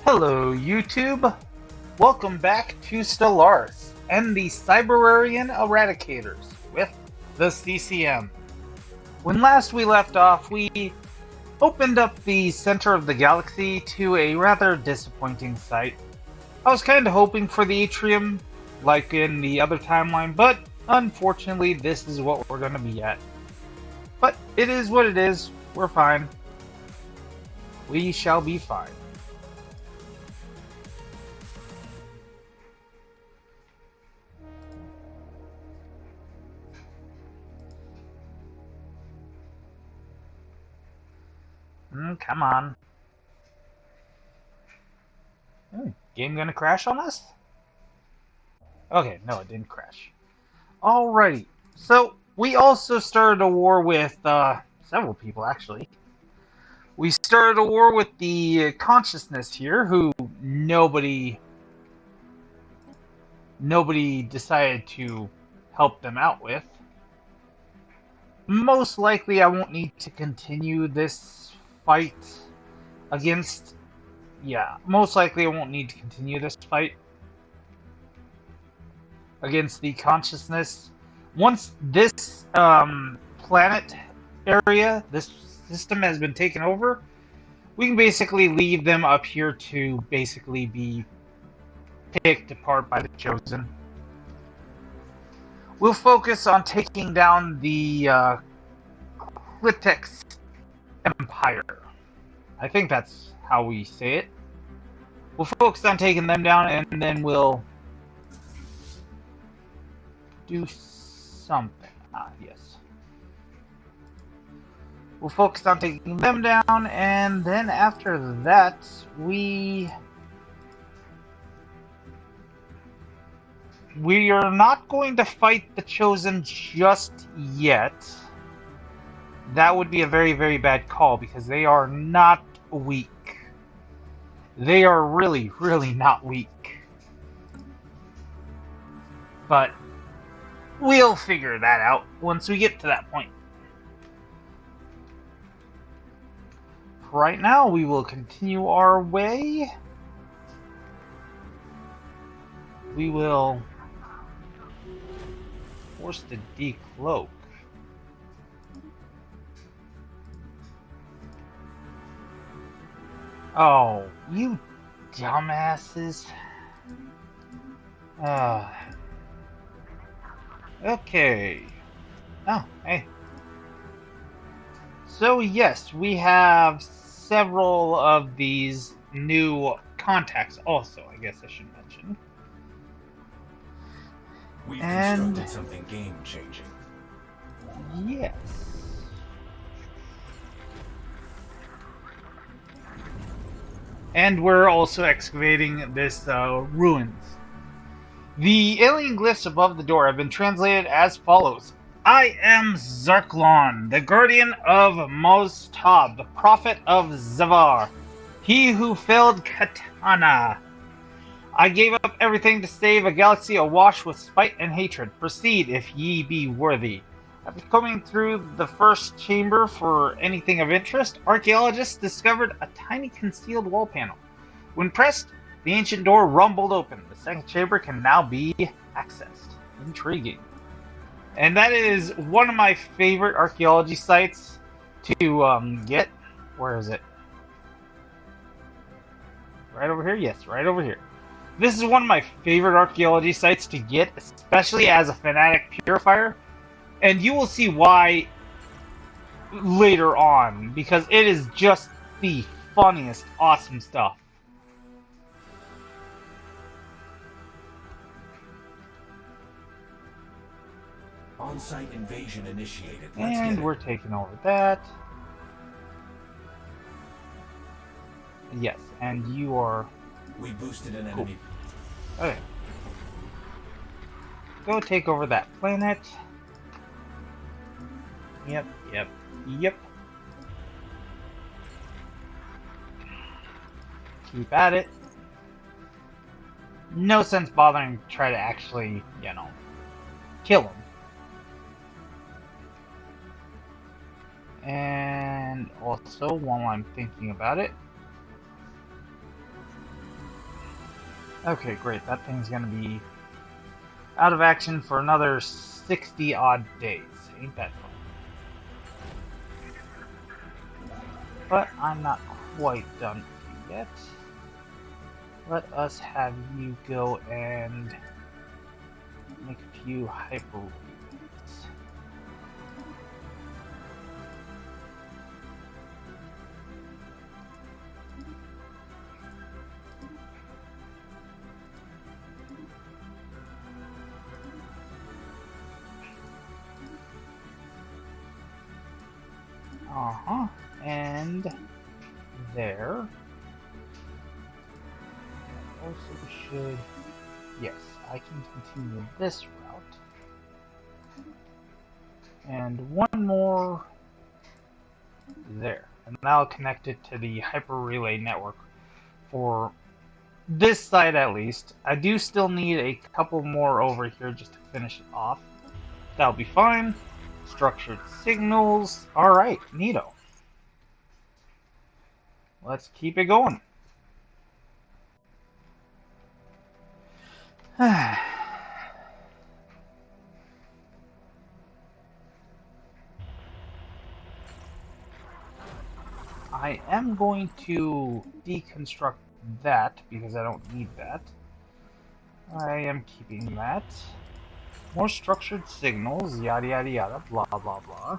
Hello YouTube! Welcome back to Stellaris and the Cyberarian Eradicators with the CCM. When last we left off, we opened up the center of the galaxy to a rather disappointing sight. I was kind of hoping for the atrium, like in the other timeline, but unfortunately this is what we're going to be at. But it is what it is. We're fine. We shall be fine. Come on. Game gonna crash on us? Okay, no, it didn't crash. Alrighty. So, we also started a war with, several people, actually. We started a war with the consciousness here, who nobody decided to help them out with. Most likely I won't need to continue this fight against... Yeah, most likely I won't need to continue this fight against the consciousness. Once this planet area, this system has been taken over, we can basically leave them up here to basically be picked apart by the Chosen. We'll focus on taking down the Clitex Empire. I think that's how we say it. We'll focus on taking them down, and then we'll do something. Yes. We'll focus on taking them down, and then after that, we are not going to fight the Chosen just yet. That would be a very, very bad call, because they are not weak. They are really, really not weak. But we'll figure that out once we get to that point. Right now, we will continue our way. We will force to decloak. Oh, you dumbasses. Okay. Oh, hey. So yes, we have several of these new contacts also, I guess I should mention. We've constructed something game-changing. Yes. And we're also excavating this ruins. The alien glyphs above the door have been translated as follows. I am Zarklon, the guardian of Moztab, the prophet of Zavar, he who felled Katana. I gave up everything to save a galaxy awash with spite and hatred. Proceed if ye be worthy. After coming through the first chamber for anything of interest, archaeologists discovered a tiny concealed wall panel. When pressed, the ancient door rumbled open. The second chamber can now be accessed. Intriguing. And that is one of my favorite archaeology sites to get. Where is it? Right over here? Yes, right over here. This is one of my favorite archaeology sites to get, especially as a fanatic purifier. And you will see why later on, because it is just the funniest, awesome stuff. On-site invasion initiated. And we're taking over that. Yes, and you are... We boosted an enemy. Okay. Go take over that planet. Yep. Keep at it. No sense bothering to try to actually, kill him. And also, while I'm thinking about it, Okay, great. That thing's gonna be out of action for another 60 odd days. Ain't that fun? But I'm not quite done with you yet. Let us have you go and make a few hyper reloads. And there. Also should... Yes, I can continue this route. And one more there. And that'll connect it to the hyper relay network for this side at least. I do still need a couple more over here just to finish it off. That'll be fine. Structured signals. Alright, neato. Let's keep it going. I am going to deconstruct that because I don't need that. I am keeping that. More structured signals, yada yada yada, blah blah blah.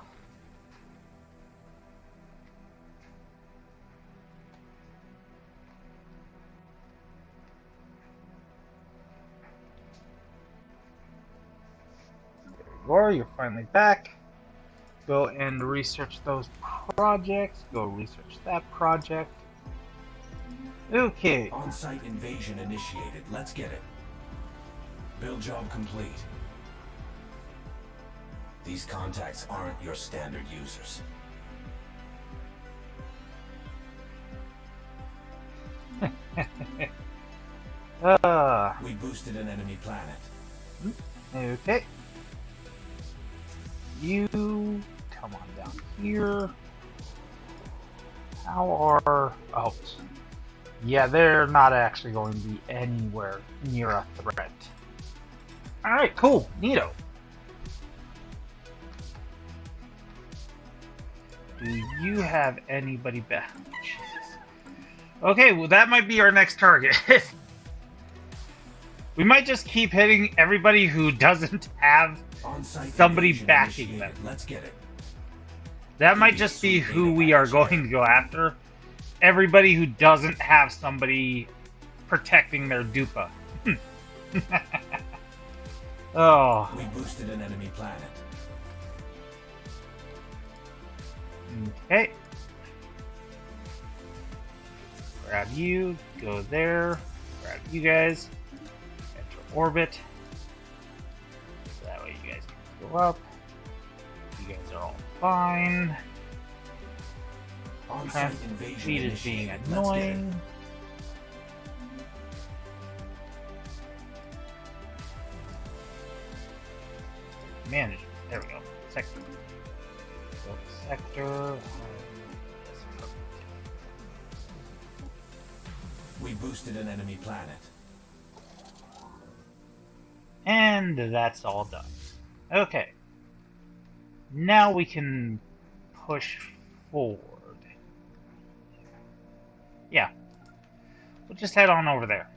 There you are, you're finally back. Go and research those projects. Go research that project. Okay. On-site invasion initiated. Let's get it. Build job complete. These contacts aren't your standard users. We boosted an enemy planet. Okay. You come on down here. How are... Oh. Yeah, they're not actually going to be anywhere near a threat. Alright, cool. Neato. Do you have anybody back? Jesus. Okay, well that might be our next target. We might just keep hitting everybody who doesn't have somebody backing them. Let's get it. That might just be who we are going to go after. Everybody who doesn't have somebody protecting their dupa. Oh. We boosted an enemy planet. Okay. Grab you, go there. Grab you guys. Enter orbit. So that way you guys can go up. You guys are all fine. Speed is being annoying. Management. There we go. Sector. Go to sector. We boosted an enemy planet. And that's all done. Okay. Now we can push forward. Yeah. We'll just head on over there.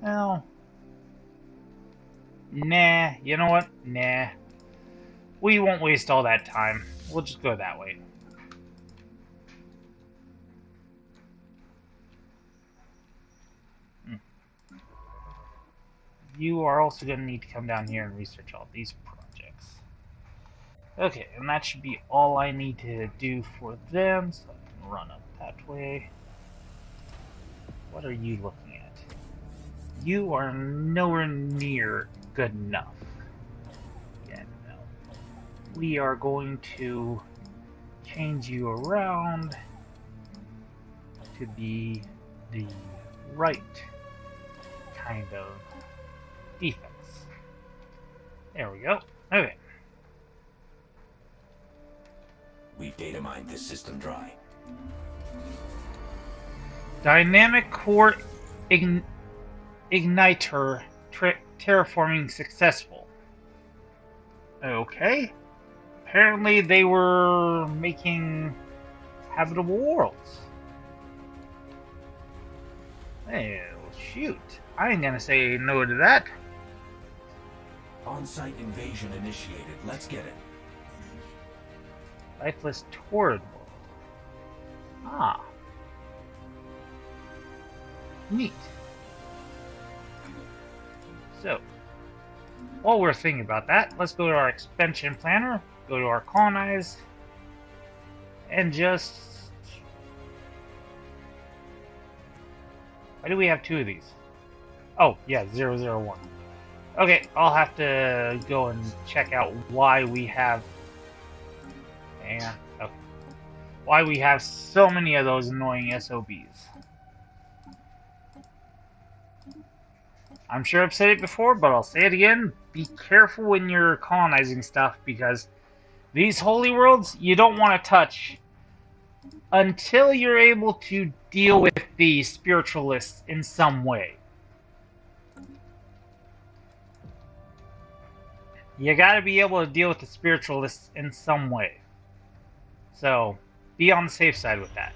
Well, nah, you know what? Nah. We won't waste all that time. We'll just go that way. You are also going to need to come down here and research all these projects. Okay, and that should be all I need to do for them, so I can run up that way. What are you looking at? You are nowhere near good enough. Yeah, no. We are going to change you around to be the right kind of defense. There we go. Okay. We've Data mine this system dry. Dynamic core igniter terraforming successful. Okay. Apparently they were making habitable worlds. Well, shoot. I ain't gonna say no to that. On-site invasion initiated. Let's get it. Lifeless torrid world. Ah. Neat. So, while we're thinking about that, let's go to our expansion planner, go to our colonize, and just... Why do we have two of these? Oh, yeah, 001. Okay, I'll have to go and check out why we have... Yeah, okay. Why we have so many of those annoying SOBs. I'm sure I've said it before, but I'll say it again. Be careful when you're colonizing stuff, because these holy worlds you don't want to touch until you're able to deal with the spiritualists in some way. You gotta be able to deal with the spiritualists in some way. So, be on the safe side with that.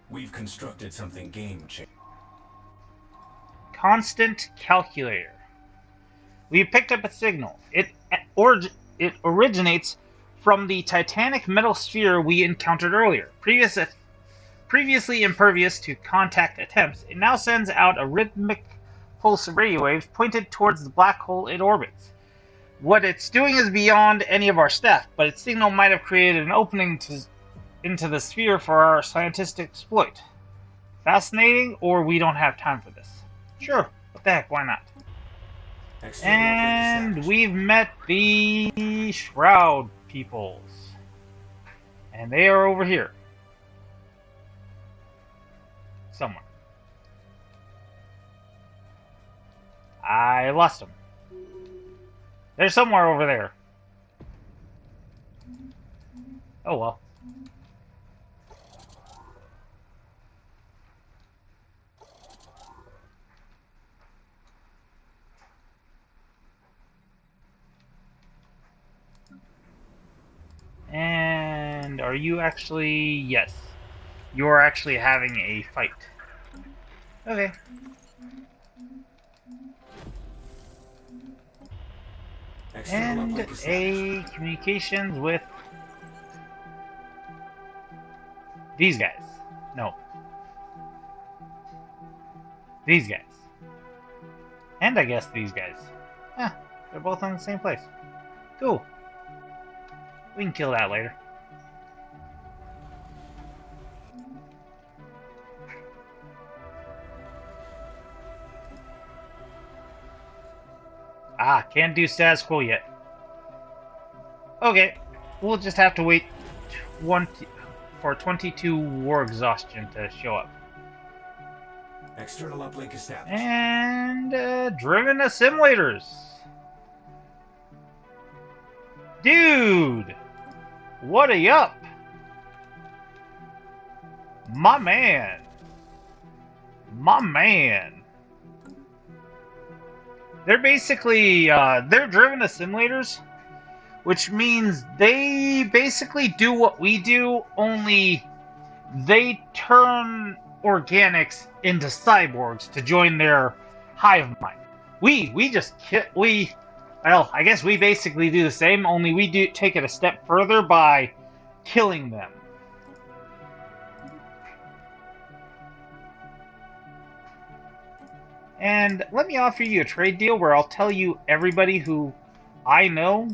We've constructed something game-changing. Constant calculator. We picked up a signal. It originates from the titanic metal sphere we encountered earlier. Previously impervious to contact attempts, it now sends out a rhythmic pulse of radio waves pointed towards the black hole it orbits. What it's doing is beyond any of our staff, but its signal might have created an opening into the sphere for our scientific exploit. Fascinating, or we don't have time for this? Sure, what the heck, why not? And we've met the Shroud peoples. And they are over here. Somewhere. I lost them. They're somewhere over there. Oh well. And are you actually... Yes. You are actually having a fight. Okay. And a communications with these guys. No. These guys. And I guess these guys. Yeah, they're both in the same place. Cool. We can kill that later. Ah, can't do status quo yet. Okay, we'll just have to wait for 22 war exhaustion to show up. External uplink established. And driven assimilators. Dude, what a yup. My man. My man. They're basically, they're driven assimilators, which means they basically do what we do, only they turn organics into cyborgs to join their hive mind. We just well, I guess we basically do the same, only we do take it a step further by killing them. And let me offer you a trade deal where I'll tell you everybody who I know.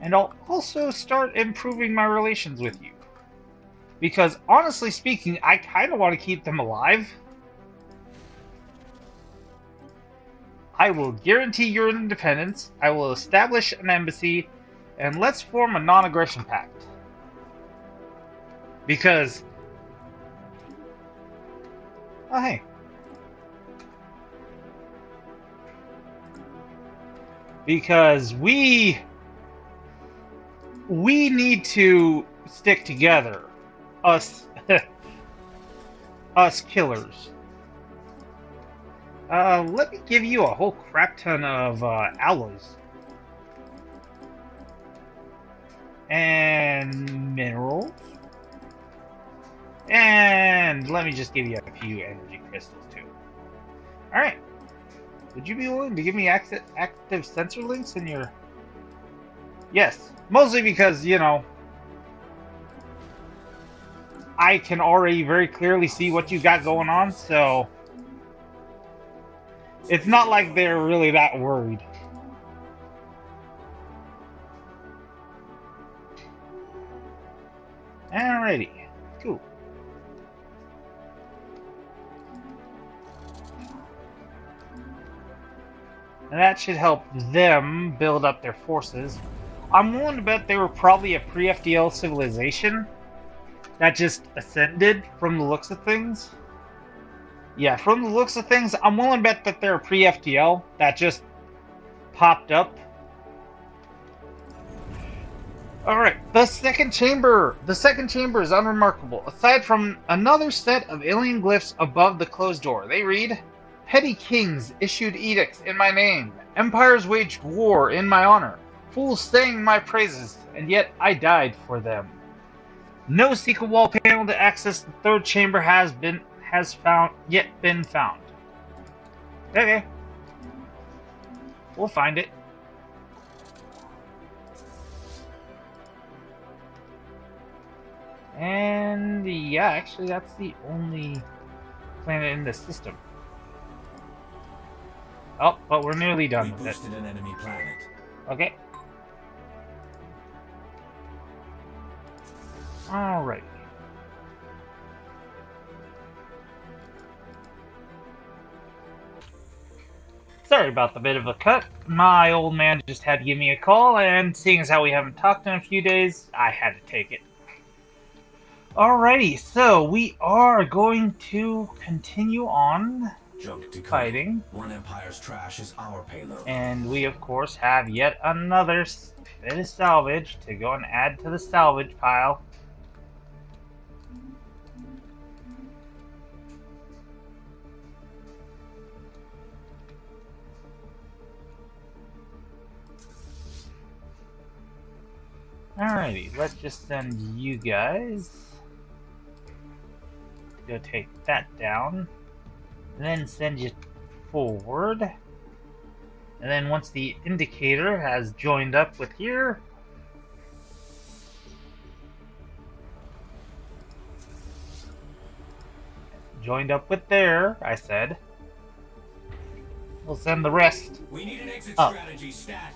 And I'll also start improving my relations with you. Because honestly speaking, I kind of want to keep them alive. I will guarantee your independence. I will establish an embassy. And let's form a non-aggression pact. Because... Oh, hey. Because we need to stick together. Us us killers. Let me give you a whole crap ton of alloys. And minerals. And let me just give you a few energy crystals too. Alright. Would you be willing to give me active sensor links in your... Yes. Mostly because, you know, I can already very clearly see what you got going on, so... It's not like they're really that worried. Alrighty. Cool. And that should help them build up their forces. I'm willing to bet they were probably a pre-FDL civilization that just ascended from the looks of things. Yeah, from the looks of things, I'm willing to bet that they're a pre-FDL that just popped up. Alright, the second chamber. The second chamber is unremarkable. Aside from another set of alien glyphs above the closed door, they read, Petty kings issued edicts in my name. Empires waged war in my honor. Fools sang my praises, and yet I died for them. No secret wall panel to access the third chamber has been found. Okay. We'll find it. And yeah, actually that's the only planet in the system. Oh, but we're nearly done with it. We boosted an enemy planet. Okay. Alright. Sorry about the bit of a cut. My old man just had to give me a call, and seeing as how we haven't talked in a few days, I had to take it. Alrighty, so we are going to continue on fighting. One empire's trash is our payload. And we, of course, have yet another bit of salvage to go and add to the salvage pile. Alrighty, let's just send you guys to go take that down, and then send you forward. And then once the indicator has joined up with here, joined up with there, I said, we'll send the rest. We need an exit up. Strategy stat.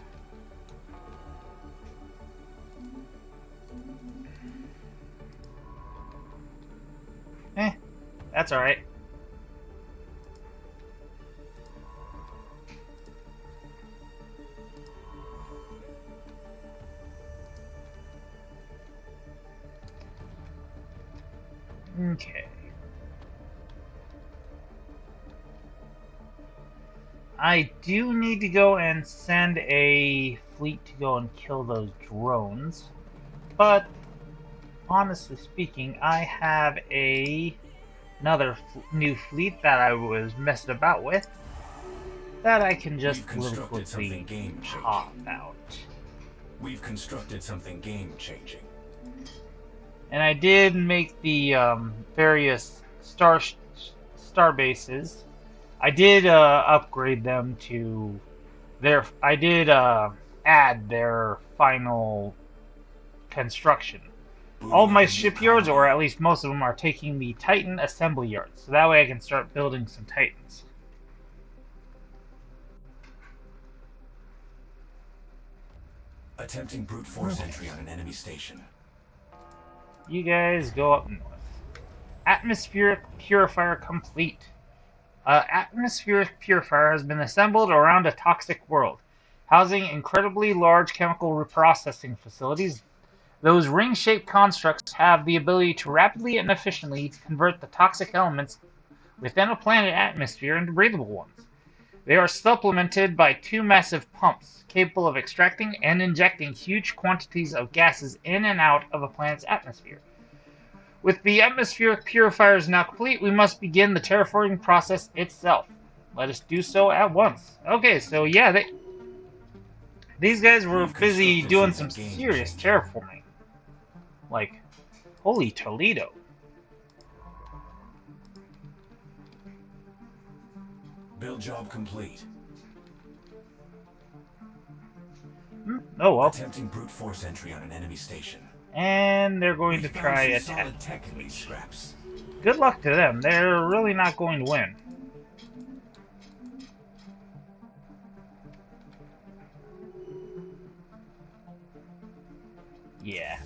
That's alright. Okay. I do need to go and send a fleet to go and kill those drones, but honestly speaking, I have another new fleet that I was messing about with that I can just really quickly pop out. We've constructed something game-changing. And I did make the various star bases. I did upgrade them to their. I did add their final construction. All of my shipyards, or at least most of them, are taking the Titan assembly yards, so that way I can start building some Titans. Attempting brute force entry on an enemy station. You guys go up north. Atmospheric purifier complete. Atmospheric purifier has been assembled around a toxic world, housing incredibly large chemical reprocessing facilities. Those ring-shaped constructs have the ability to rapidly and efficiently convert the toxic elements within a planet atmosphere and breathable ones. They are supplemented by two massive pumps, capable of extracting and injecting huge quantities of gases in and out of a planet's atmosphere. With the atmospheric purifiers now complete, we must begin the terraforming process itself. Let us do so at once. Okay, so yeah, these guys were busy doing some serious terraforming. Like, holy Toledo. Build job complete. Oh well. Attempting brute force entry on an enemy station. And they're going to try attack. Tech in these scraps. Good luck to them. They're really not going to win. Yeah.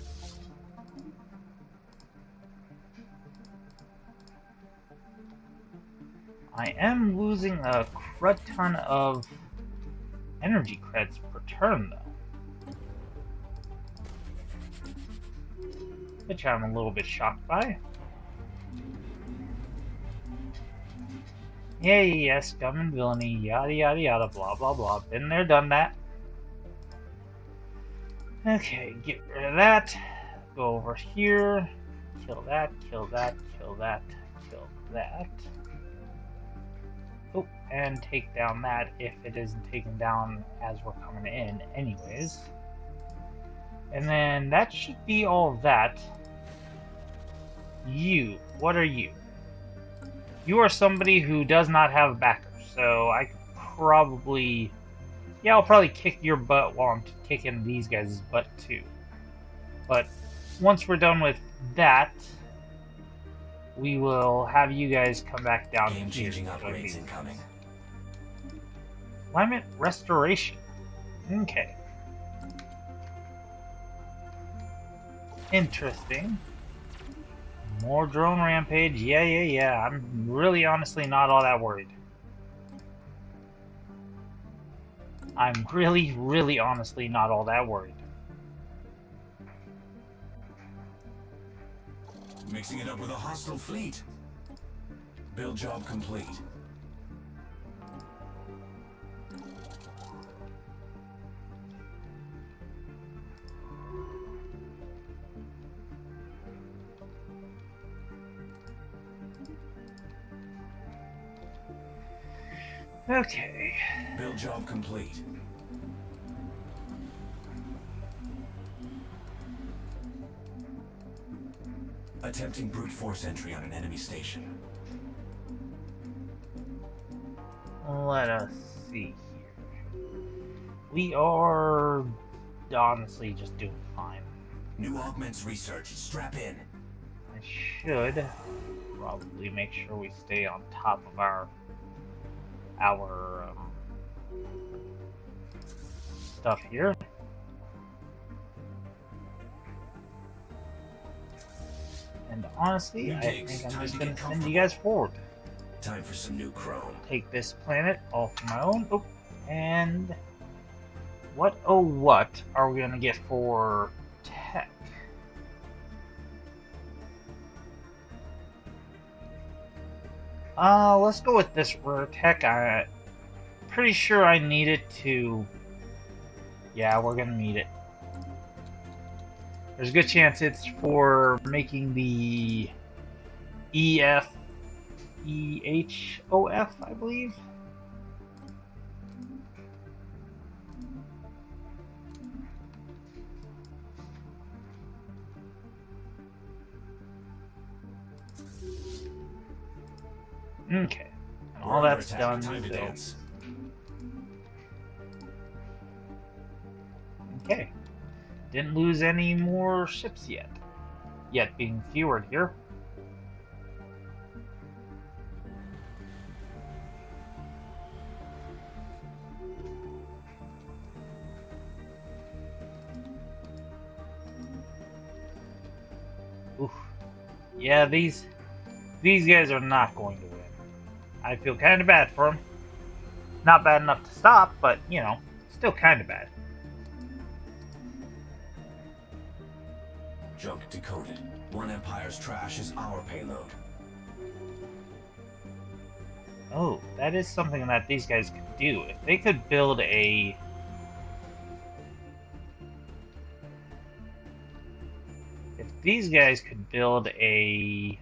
I am losing a crud ton of energy creds per turn, though. Which I'm a little bit shocked by. Yeah, scum and villainy, yada yada yada, blah blah blah. Been there, done that. Okay, get rid of that. Go over here. Kill that, kill that, kill that, kill that. Oh, and take down that if it isn't taken down as we're coming in anyways. And then that should be all of that. You, what are you? You are somebody who does not have a backer, so I could probably... Yeah, I'll probably kick your butt while I'm kicking these guys' butt too. But once we're done with that, we will have you guys come back down here. Game-changing upgrades incoming. Climate restoration. Okay. Interesting. More drone rampage. Yeah. I'm really honestly not all that worried. I'm really honestly not all that worried. Mixing it up with a hostile fleet. Build job complete. Okay. Build job complete. Attempting brute force entry on an enemy station. Let us see here. We are honestly just doing fine. New augments research. Strap in. I should probably make sure we stay on top of our stuff here. And honestly, I think I'm just going to send you guys forward. Time for some new chrome. Take this planet all for my own. Oh, and what are we going to get for tech? Let's go with this rare tech. I'm pretty sure I need it to... Yeah, we're going to need it. There's a good chance it's for making the EHOF, I believe. Okay. And all that's done, so... Okay. Didn't lose any more ships yet. Yet being fewered here. Oof. Yeah, these guys are not going to win. I feel kind of bad for them. Not bad enough to stop, but, you know, still kind of bad. Junk decoded. One Empire's trash is our payload. Oh, that is something that these guys could do. If they could build a... If these guys could build a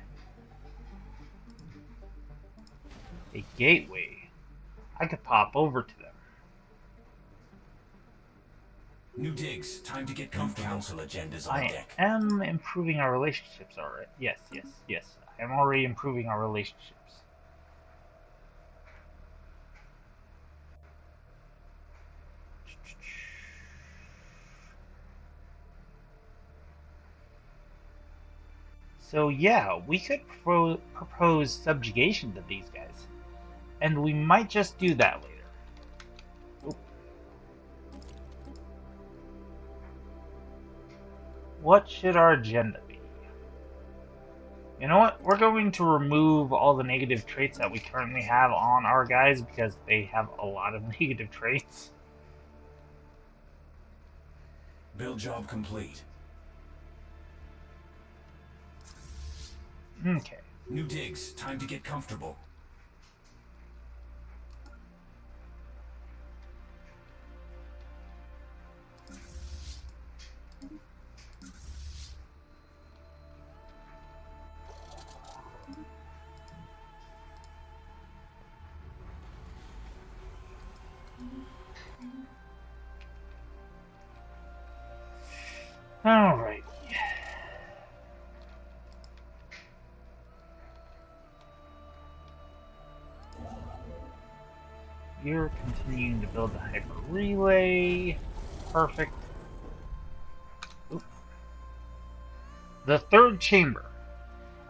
gateway, I could pop over to them. New digs. Time to get comfortable. Council agendas on I deck. am improving our relationships already. Yes. I am already improving our relationships. So yeah, we could propose subjugation to these guys. And we might just do that later. Oop. What should our agenda be? You know what? We're going to remove all the negative traits that we currently have on our guys because they have a lot of negative traits. Build job complete. Okay. New digs. Time to get comfortable. Alright. You're continuing to build the hyper relay. Perfect. Oop. The third chamber.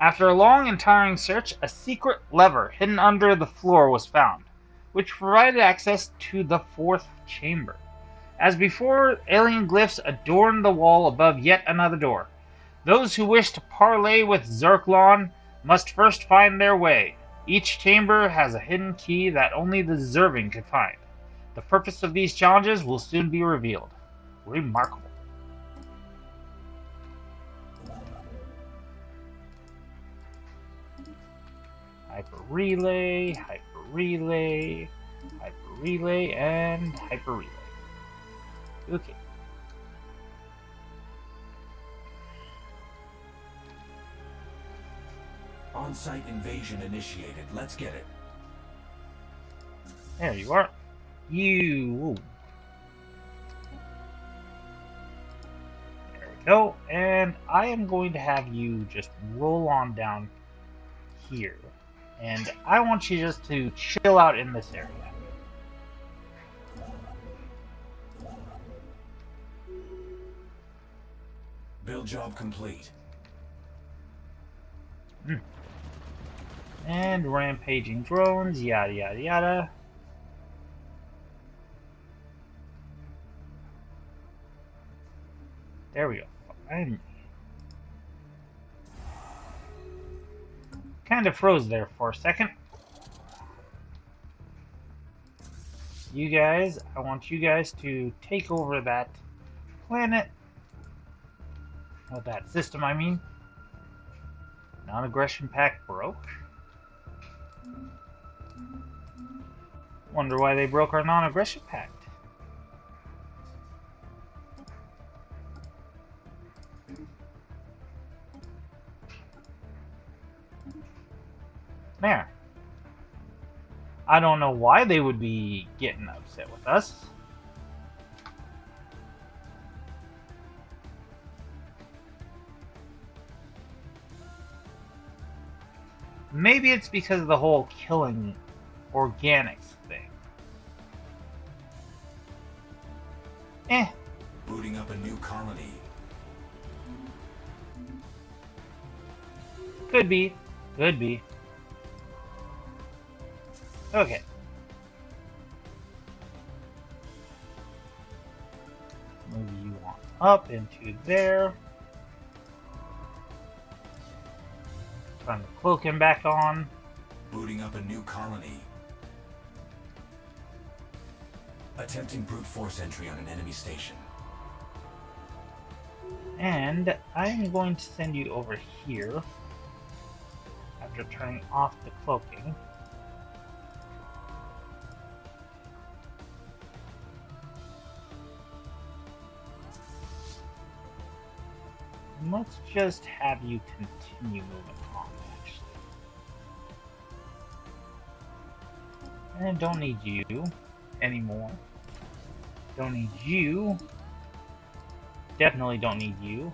After a long and tiring search, a secret lever hidden under the floor was found, which provided access to the fourth chamber. As before, alien glyphs adorned the wall above yet another door. Those who wish to parley with Zerklon must first find their way. Each chamber has a hidden key that only the deserving could find. The purpose of these challenges will soon be revealed. Remarkable. Hyper relay, hyper relay, hyper relay, and hyper relay. Okay. On-site invasion initiated. Let's get it. There you are. You. There we go. And I am going to have you just roll on down here. And I want you just to chill out in this area. Build job complete. And rampaging drones, yada yada yada. There we go. I kind of froze there for a second. You guys, I want you guys to take over that planet. Well, that system, I mean. Non-aggression pact broke. Wonder why they broke our non-aggression pact. There. I don't know why they would be getting upset with us. Maybe it's because of the whole killing organics thing. Booting up a new colony. Could be. Could be. Okay. Move you on up into there. Turn the cloaking back on. Booting up a new colony. Attempting brute force entry on an enemy station. And I'm going to send you over here after turning off the cloaking. Let's just have you continue moving on, actually. And I don't need you anymore. Don't need you. Definitely don't need you.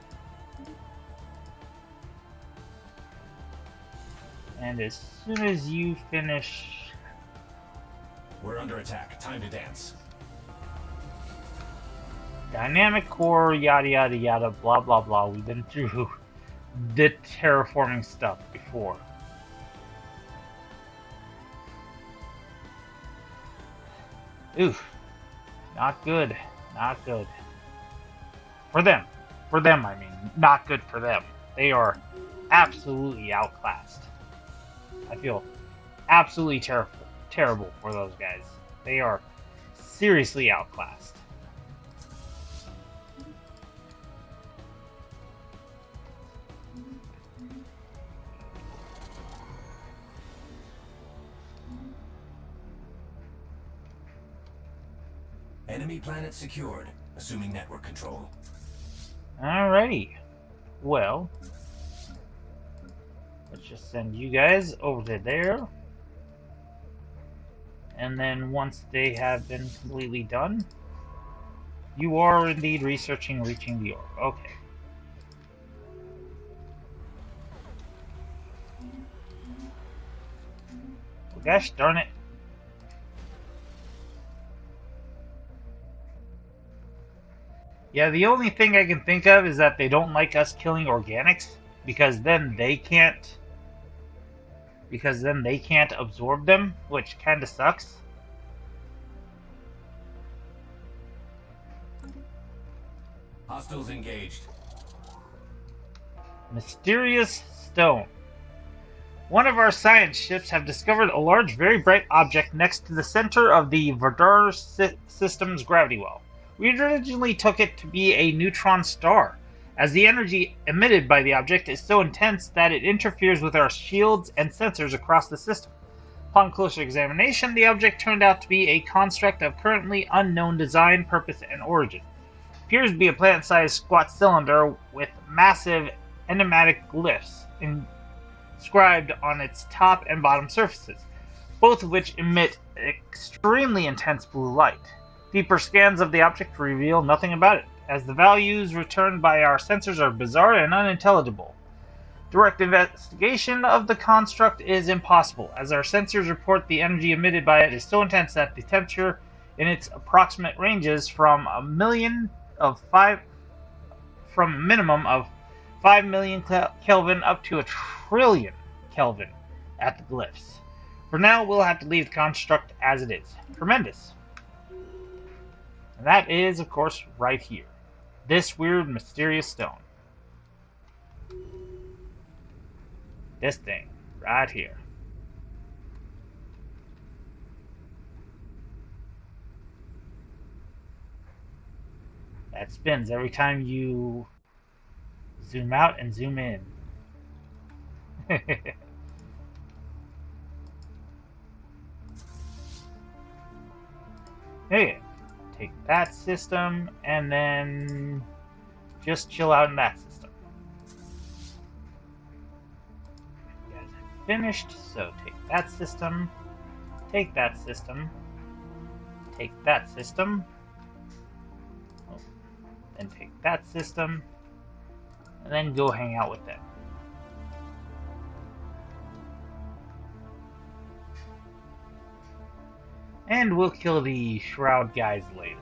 And as soon as you finish... We're under attack. Time to dance. Dynamic core, yada yada yada, blah blah blah. We've been through the terraforming stuff before. Oof. Not good. Not good. For them. For them, I mean. Not good for them. They are absolutely outclassed. I feel absolutely terrible for those guys. They are seriously outclassed. Enemy planet secured, assuming network control. Alrighty. Well, let's just send you guys over to there. And then once they have been completely done, you are indeed reaching the orb. Okay. Well, gosh darn it. Yeah, the only thing I can think of is that they don't like us killing organics, because then they can't absorb them, which kind of sucks. Hostiles engaged. Mysterious stone. One of our science ships have discovered a large, very bright object next to the center of the Verdar system's gravity well. We originally took it to be a neutron star, as the energy emitted by the object is so intense that it interferes with our shields and sensors across the system. Upon closer examination, the object turned out to be a construct of currently unknown design, purpose, and origin. It appears to be a planet-sized squat cylinder with massive enigmatic glyphs inscribed on its top and bottom surfaces, both of which emit extremely intense blue light. Deeper scans of the object reveal nothing about it, as the values returned by our sensors are bizarre and unintelligible. Direct investigation of the construct is impossible, as our sensors report the energy emitted by it is so intense that the temperature in its approximate ranges from a minimum of 5 million Kelvin up to a trillion Kelvin at the glyphs. For now, we'll have to leave the construct as it is. Tremendous. And that is, of course, right here. This weird, mysterious stone. This thing, right here. That spins every time you zoom out and zoom in. Hey. Take that system, and then just chill out in that system. You guys have finished, so take that system, take that system, take that system, then take that system, and then go hang out with them. And we'll kill the Shroud guys later.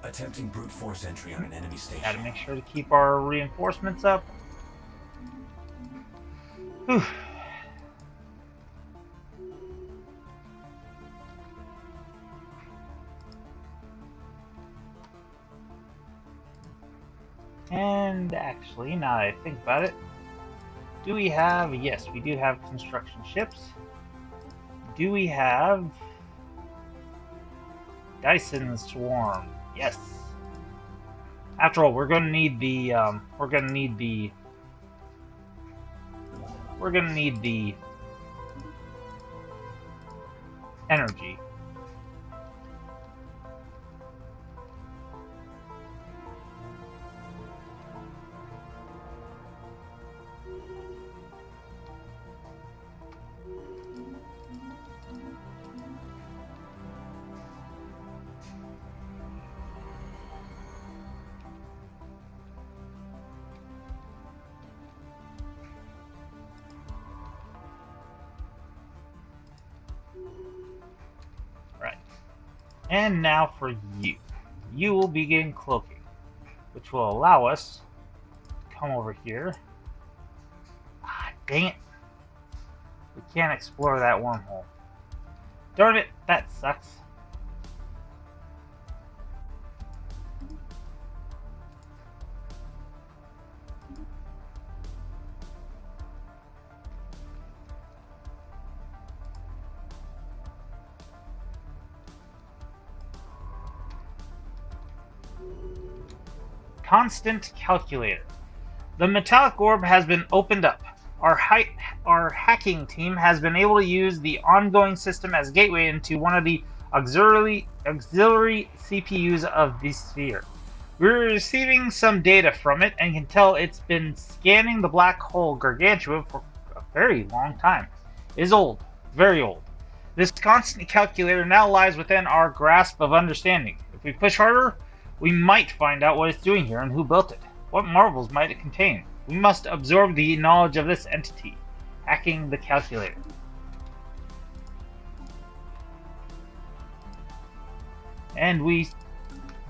Attempting brute force entry on an enemy station. Gotta make sure to keep our reinforcements up. Whew. And actually, now that I think about it, do we have... Yes, we do have construction ships. Do we have... Dyson Swarm? Yes. After all, we're gonna need the... We're gonna need the energy. And now for you. You will begin cloaking, which will allow us to come over here. Ah, dang it. We can't explore that wormhole. Darn it, that sucks. Constant calculator. The metallic orb has been opened up. Our hacking team has been able to use the ongoing system as a gateway into one of the auxiliary CPUs of the sphere. We're receiving some data from it and can tell it's been scanning the black hole Gargantua for a very long time. It is old, very old. This constant calculator now lies within our grasp of understanding. If we push harder, we might find out what it's doing here and who built it. What marvels might it contain? We must absorb the knowledge of this entity. Hacking the calculator. And we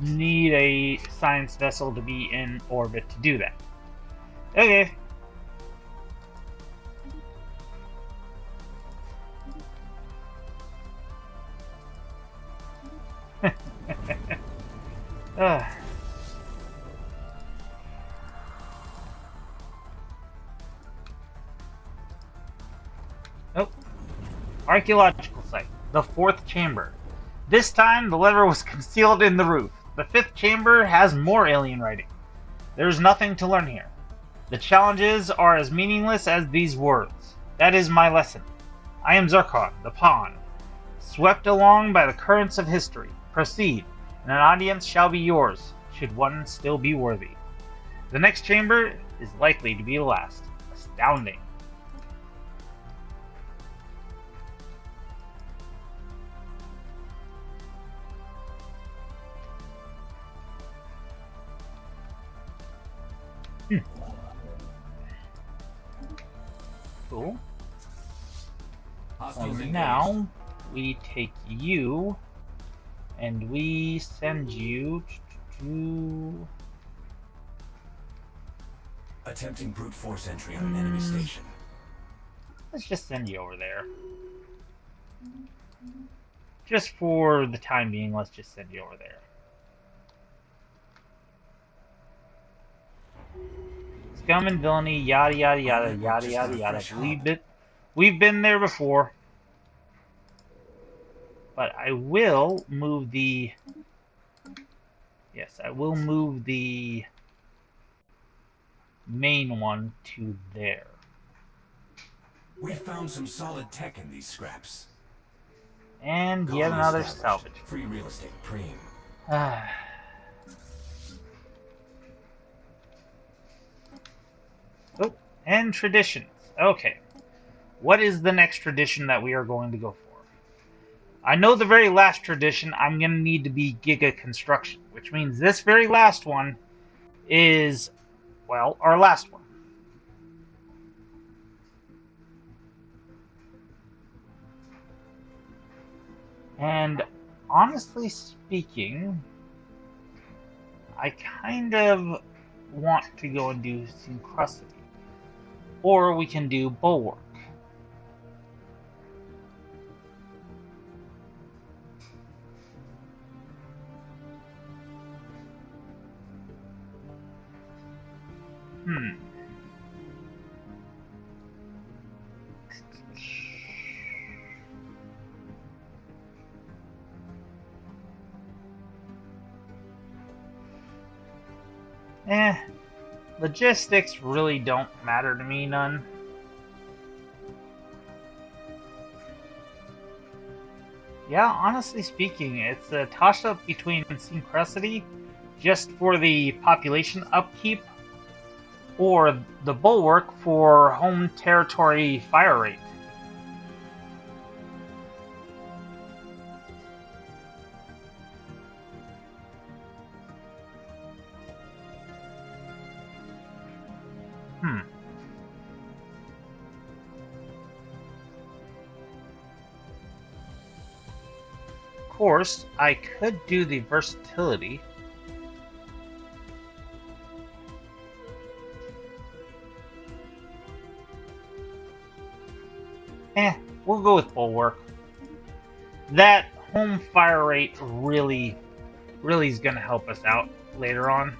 need a science vessel to be in orbit to do that. Okay. Oh. Archaeological site. The fourth chamber. This time, the lever was concealed in the roof. The fifth chamber has more alien writing. There is nothing to learn here. The challenges are as meaningless as these words. That is my lesson. I am Zircon, the pawn. Swept along by the currents of history. Proceed, and an audience shall be yours, should one still be worthy. The next chamber is likely to be the last. Astounding. Cool. Now we take you and we send you to attempting brute force entry on an enemy station. Let's just send you over there. Just for the time being, let's just send you over there. Scum and villainy, yada yada yada yada yada yada. We've been there before. But I will move the... Yes, I will move the main one to there. We found some solid tech in these scraps. And yet another salvage. Free real estate, preem. Oh, and traditions. Okay. What is the next tradition that we are going to go for? I know the very last tradition I'm going to need to be Giga-construction, which means this very last one is, well, our last one. And honestly speaking, I kind of want to go and do synchronicity. Or we can do bulwark. Logistics really don't matter to me none. Yeah, honestly speaking, it's a toss-up between synchronicity, just for the population upkeep, or the bulwark for home territory fire rate. course, I could do the versatility. We'll go with bulwark. That home fire rate really is going to help us out later on.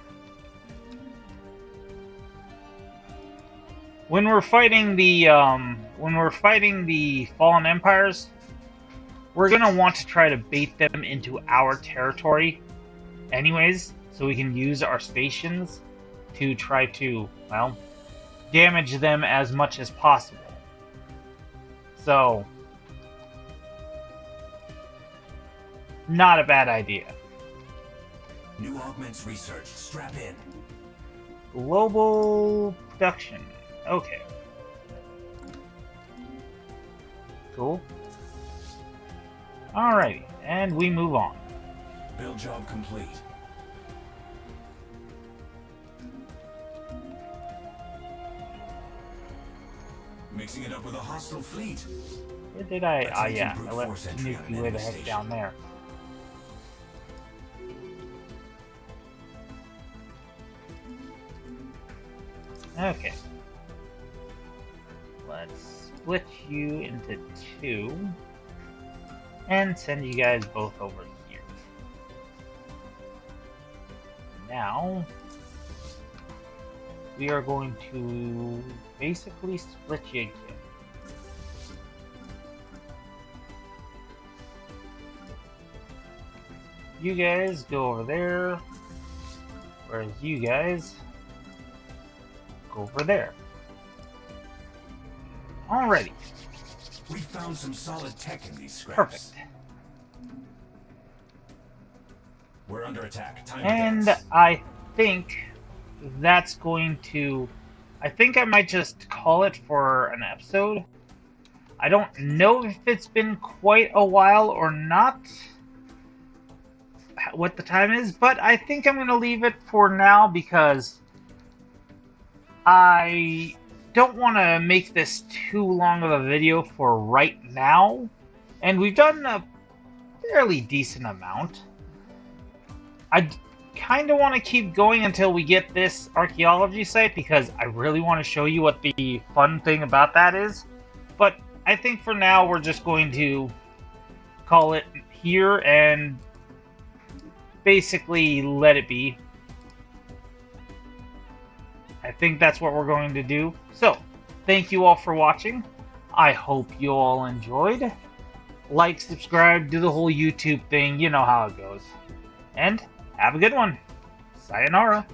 When we're fighting the fallen empires, we're going to want to try to bait them into our territory anyways, so we can use our stations to try to, well, damage them as much as possible. So, not a bad idea. New augments research. Strap in. Global production. Okay. Cool. Alrighty, and we move on. Build job complete. Mixing it up with a hostile fleet. Where did I? Ah, yeah, I left Tanuki way the heck down there. Okay. Let's split you into two and send you guys both over here. Now, we are going to basically split you again. You guys go over there, whereas you guys go over there. Alrighty. We found some solid tech in these scraps. Perfect. We're under attack. Time And to dance. I think that's going to... I think I might just call it for an episode. I don't know if it's been quite a while or not, what the time is, but I think I'm going to leave it for now because I don't want to make this too long of a video for right now, and we've done a fairly decent amount. I kind of want to keep going until we get this archaeology site because I really want to show you what the fun thing about that is, but I think for now we're just going to call it here and basically let it be. I think that's what we're going to do. So, thank you all for watching. I hope you all enjoyed. Like, subscribe, do the whole YouTube thing. You know how it goes. And have a good one. Sayonara.